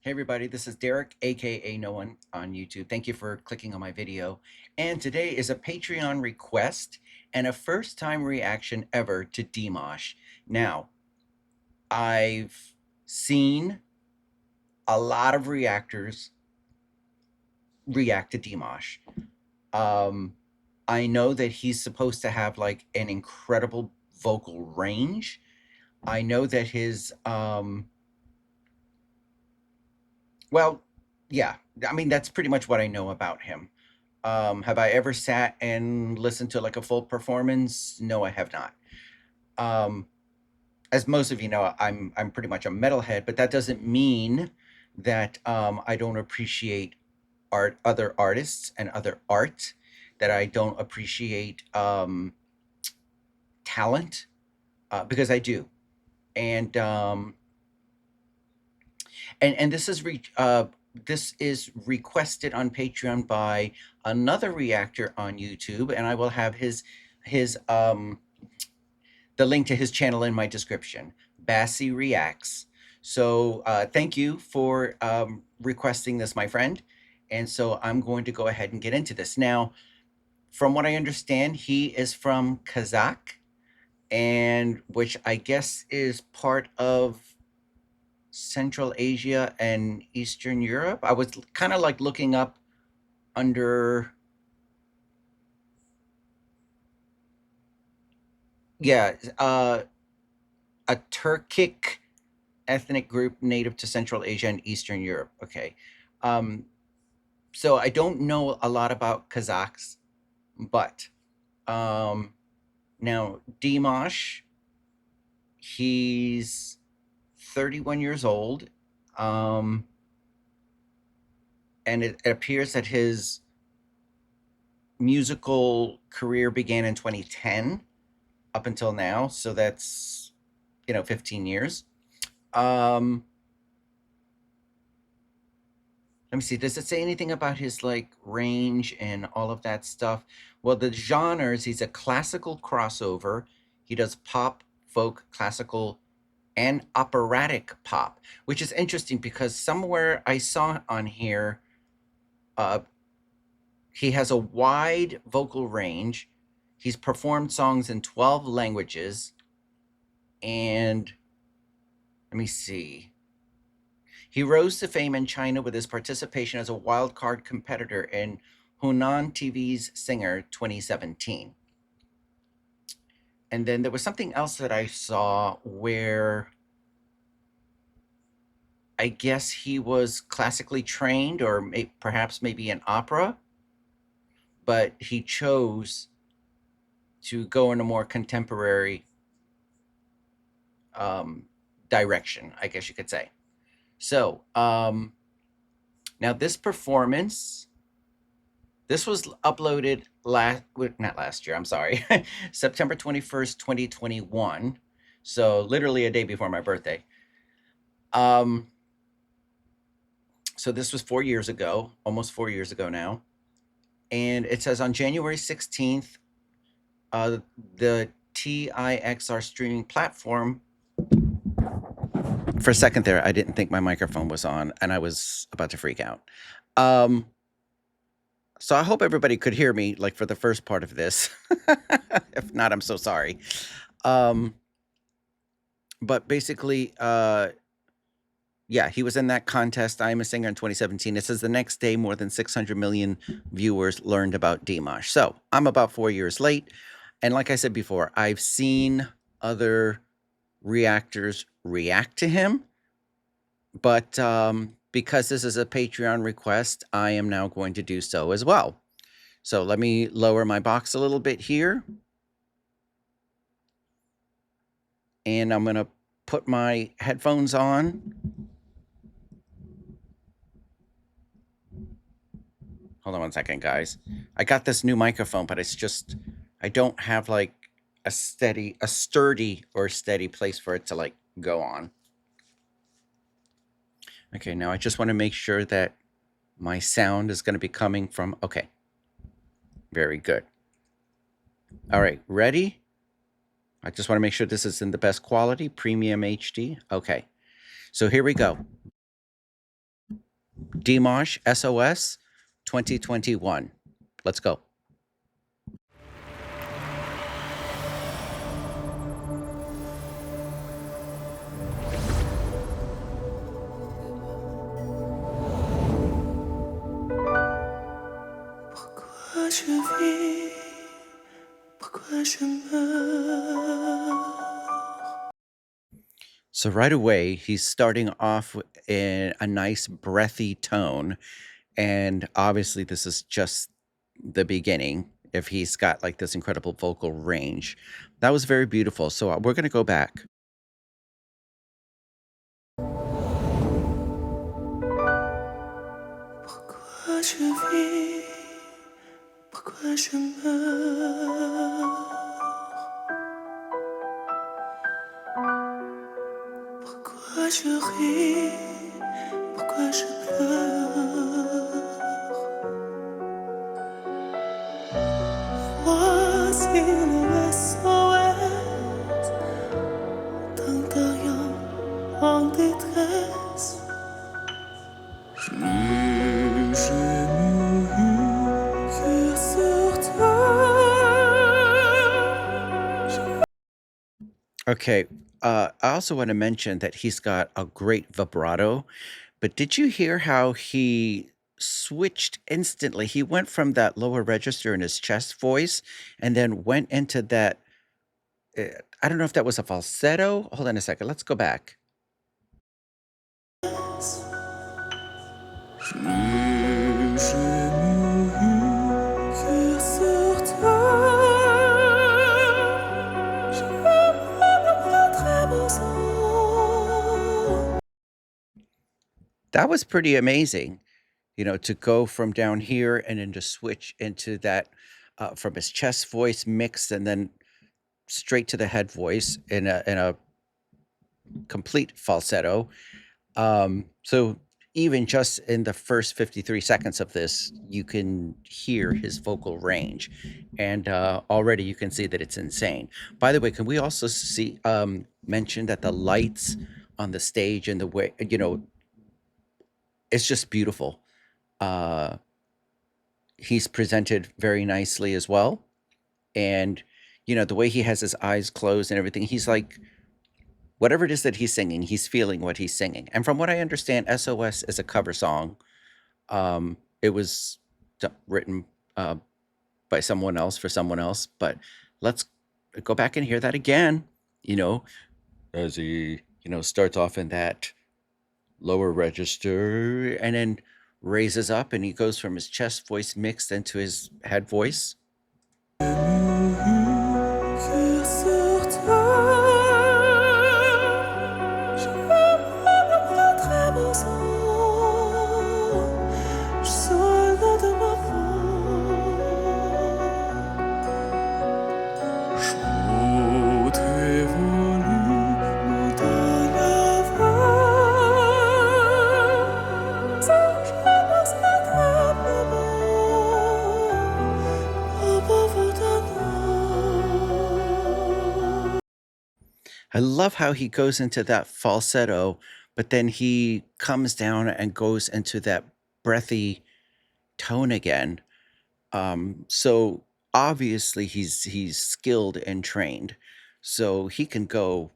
Hey everybody, this is Derek, aka No One on YouTube. Thank you for clicking on my video. And today is a Patreon request and a first time reaction ever to Dimash. Now, I've seen a lot of reactors react to Dimash. Um, I know that he's supposed to have like an incredible vocal range. I know that his well, yeah, I mean that's pretty much what I know about him. Have I ever sat and listened to like a full performance? No, I have not. Um, as most of you know, I'm pretty much a metalhead, but that doesn't mean that I don't appreciate other artists and other art, that I don't appreciate talent, because I do. And and this is requested on Patreon by another reactor on YouTube, and I will have his the link to his channel in my description. Bassi reacts. So thank you for requesting this, my friend. And so I'm going to go ahead and get into this now. From what I understand, he is from Kazakh, and which I guess is part of Central Asia and Eastern Europe. I was kind of like looking up under, yeah, a Turkic ethnic group native to Central Asia and Eastern Europe. Okay. Um, so I don't know a lot about Kazakhs, but um, now Dimash, he's 31 years old. Um, and it appears that his musical career began in 2010 up until now. So that's, 15 years. Um, Let me see. Does it say anything about his like range and all of that stuff? Well, the genres, he's a classical crossover. He does pop, folk, classical, and operatic pop, which is interesting because somewhere I saw on here, uh, he has a wide vocal range. He's performed songs in 12 languages. And let me see. He rose to fame in China with his participation as a wild card competitor in Hunan TV's Singer 2017. And then there was something else that I saw where I guess he was classically trained, or perhaps maybe in opera, but he chose to go in a more contemporary um, direction, I guess you could say. So now this performance, this was uploaded not last year, I'm sorry, September 21st, 2021. So literally a day before my birthday. Um, so this was 4 years ago, almost 4 years ago now. And it says on January 16th, the TIXR streaming platform. For a second there, I didn't think my microphone was on and I was about to freak out. Um, So I hope everybody could hear me, like, for the first part of this. If not, I'm so sorry. Um, but basically, yeah, he was in that contest, I Am a Singer, in 2017. It says the next day, more than 600 million viewers learned about Dimash. So I'm about 4 years late. And like I said before, I've seen other reactors react to him. But because this is a Patreon request, I am now going to do so as well. So let me lower my box a little bit here. And I'm going to put my headphones on. Hold on one second, guys. I got this new microphone, but it's just, I don't have like a sturdy or steady place for it to like go on. Okay, now I just want to make sure that my sound is going to be coming from, okay. Very good. All right, ready? I just want to make sure this is in the best quality, premium HD. Okay, so here we go. DIMASH, S.O.S, 2021. Let's go. Pourquoi je vis, pourquoi je meurs. So right away, he's starting off in a nice breathy tone. And obviously, this is just the beginning if he's got like this incredible vocal range. That was very beautiful. So we're going to go back. Pourquoi je vis, pourquoi je meurs. Pourquoi je ris, pourquoi je pleure. Voici le S.O.S, d'un derrière en détresse. Plus j'ai mouru que sur terre. Okay. I also want to mention that he's got a great vibrato, but did you hear how he switched instantly? He went from that lower register in his chest voice and then went into that. I don't know if that was a falsetto. Hold on a second. Let's go back. Plus j'ai mouru que sur terre. Je me très beau sang. That was pretty amazing, to go from down here and then to switch into that from his chest voice mixed and then straight to the head voice in a complete falsetto. So even just in the first 53 seconds of this, you can hear his vocal range, and already you can see that it's insane. By the way, can we also mention that the lights on the stage and the way, it's just beautiful. He's presented very nicely as well. And, the way he has his eyes closed and everything, he's like, whatever it is that he's singing, he's feeling what he's singing. And from what I understand, S.O.S is a cover song. It was written by someone else for someone else. But let's go back and hear that again, as he, starts off in that lower register and then raises up and he goes from his chest voice mixed into his head voice. Que sur terre. Je me très beau sang. Je soldat de ma peau. Chaud et volu, montagne aveugle. Sans jamais s'attrape le vent. Au pauvre d'un. I love how he goes into that falsetto, but then he comes down and goes into that breathy tone again. So obviously he's skilled and trained, so he can go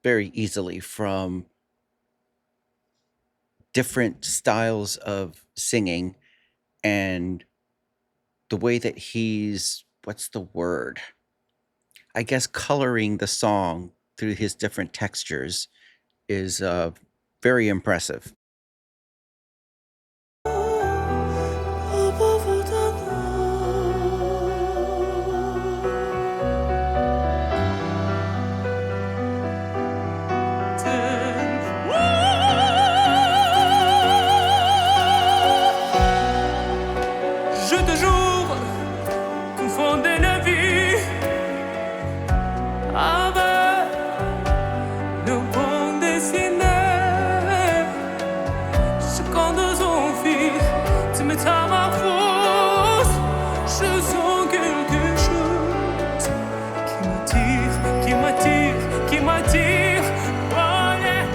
very easily from different styles of singing and the way that he's, what's the word? I guess coloring the song through his different textures is very impressive. Au pauvre d'un. Je te jure, confondez la vie avec le bon dessiné. Ce qu'on nous envie, tu me t'amorces. Je sens quelque chose qui m'attire. Oh yeah.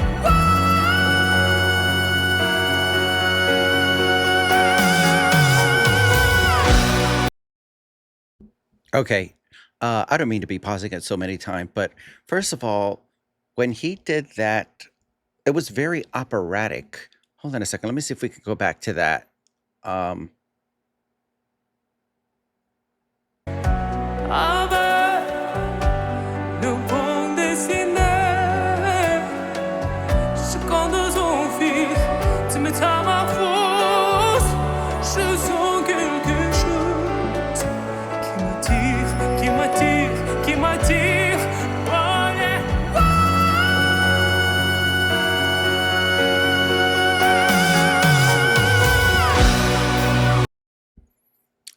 Okay. I don't mean to be pausing it so many times, but first of all, when he did that, it was very operatic. Hold on a second. Let me see if we can go back to that. Um, Avec le bon dessiné, jusqu'en deux envies, tu me à ma force. Je sens quelque chose qui m'attire, qui m'attire, qui m'attire. Oh yeah.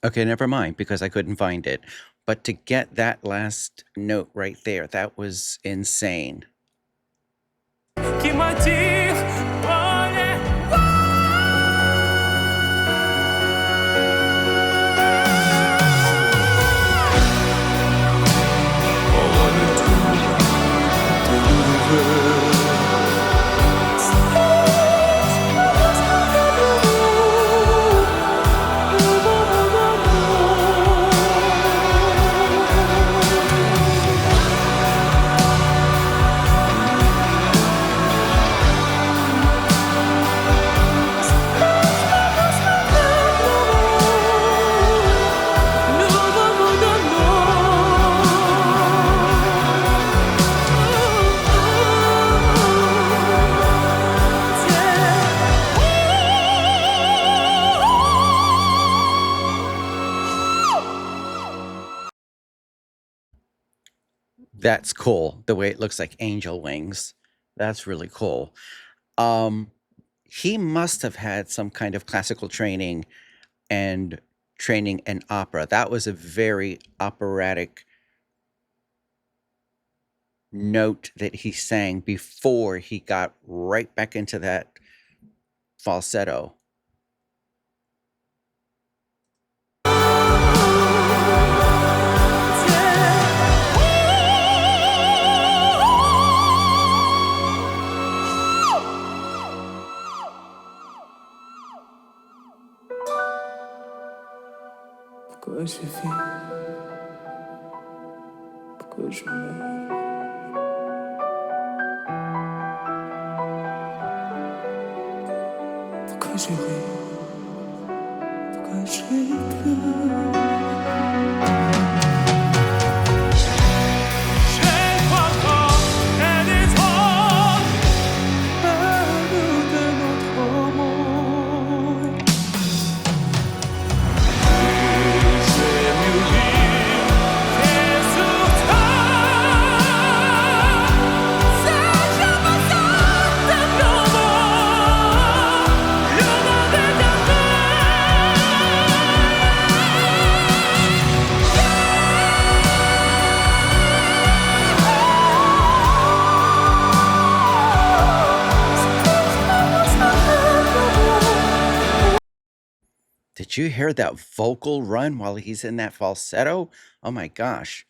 okay, never mind because I couldn't find it. But to get that last note right there, that was insane. Qui m'attire. Oh yeah. That's cool. The way it looks like angel wings. That's really cool. Um, he must have had some kind of classical training and training in opera. That was a very operatic note that he sang before he got right back into that falsetto. Pourquoi je vis? Pourquoi je meurs? Pourquoi je ris? Pourquoi je pleure? Je crois pas qu'elle est trop de notre monde. C'est mieux vivre et sur terre. C'est jamais ça de l'amour. Le monde est Did you hear that vocal run while he's in that falsetto? Oh my gosh.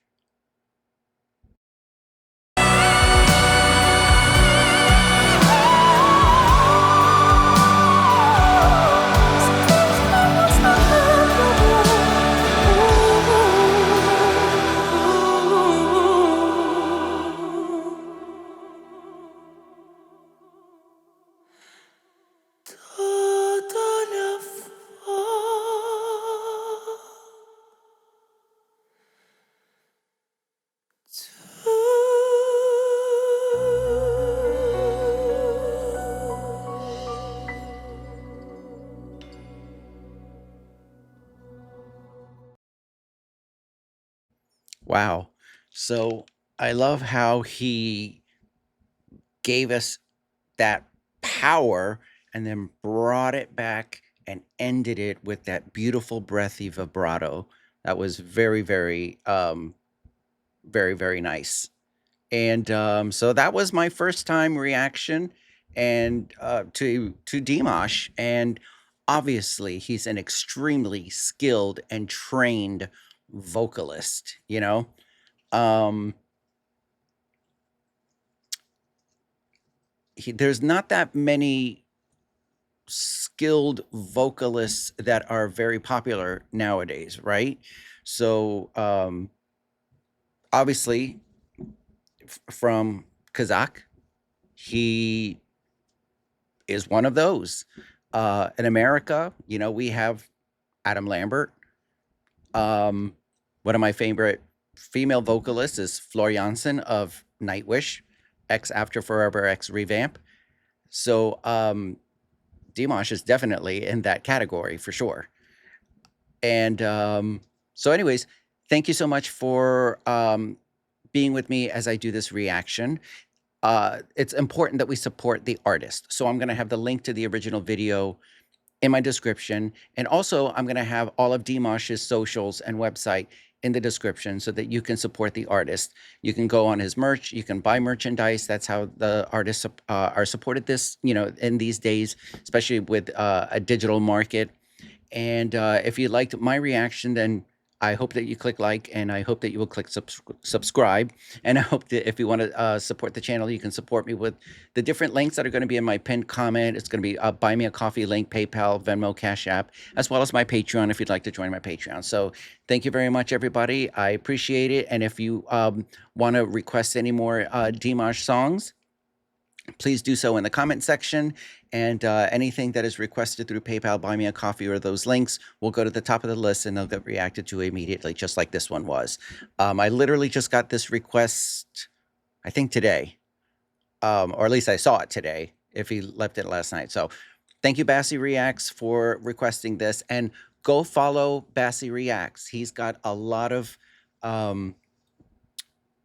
Wow. So I love how he gave us that power and then brought it back and ended it with that beautiful breathy vibrato. That was very, very, very nice. And so that was my first time reaction and to Dimash. And obviously, he's an extremely skilled and trained vocalist. Um, there's not that many skilled vocalists that are very popular nowadays, right? So obviously from Kazakh, he is one of those. In America, you know, we have Adam Lambert. One of my favorite female vocalists is Floor Jansen of Nightwish, X After Forever, X Revamp. So Dimash is definitely in that category for sure. And so, anyways, thank you so much for being with me as I do this reaction. It's important that we support the artist. So I'm going to have the link to the original video in my description. And also, I'm going to have all of Dimash's socials and website in the description so that you can support the artist. You can go on his merch. You can buy merchandise. That's how the artists are supported this, you know, in these days, especially with a digital market. And if you liked my reaction, then I hope that you click like, and I hope that you will click subscribe. And I hope that if you want to support the channel, you can support me with the different links that are going to be in my pinned comment. It's going to be a Buy Me a Coffee link, PayPal, Venmo, Cash App, as well as my Patreon if you'd like to join my Patreon. So thank you very much, everybody. I appreciate it. And if you want to request any more Dimash songs, please do so in the comment section, and anything that is requested through PayPal, Buy Me a Coffee, or those links will go to the top of the list and they'll get reacted to immediately, just like this one was. I literally just got this request, I think today, or at least I saw it today, if he left it last night. So thank you, Bassi Reacts, for requesting this, and go follow Bassi Reacts. He's got a lot of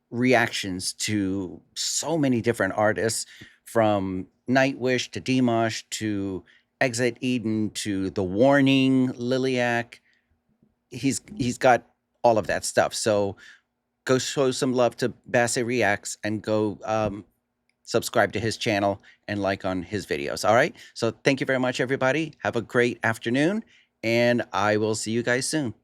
reactions to so many different artists, from Nightwish to Dimash to Exit Eden to The Warning, Liliac. He's got all of that stuff. So go show some love to Bassi Reacts and go subscribe to his channel and like on his videos. All right. So thank you very much, everybody. Have a great afternoon, and I will see you guys soon.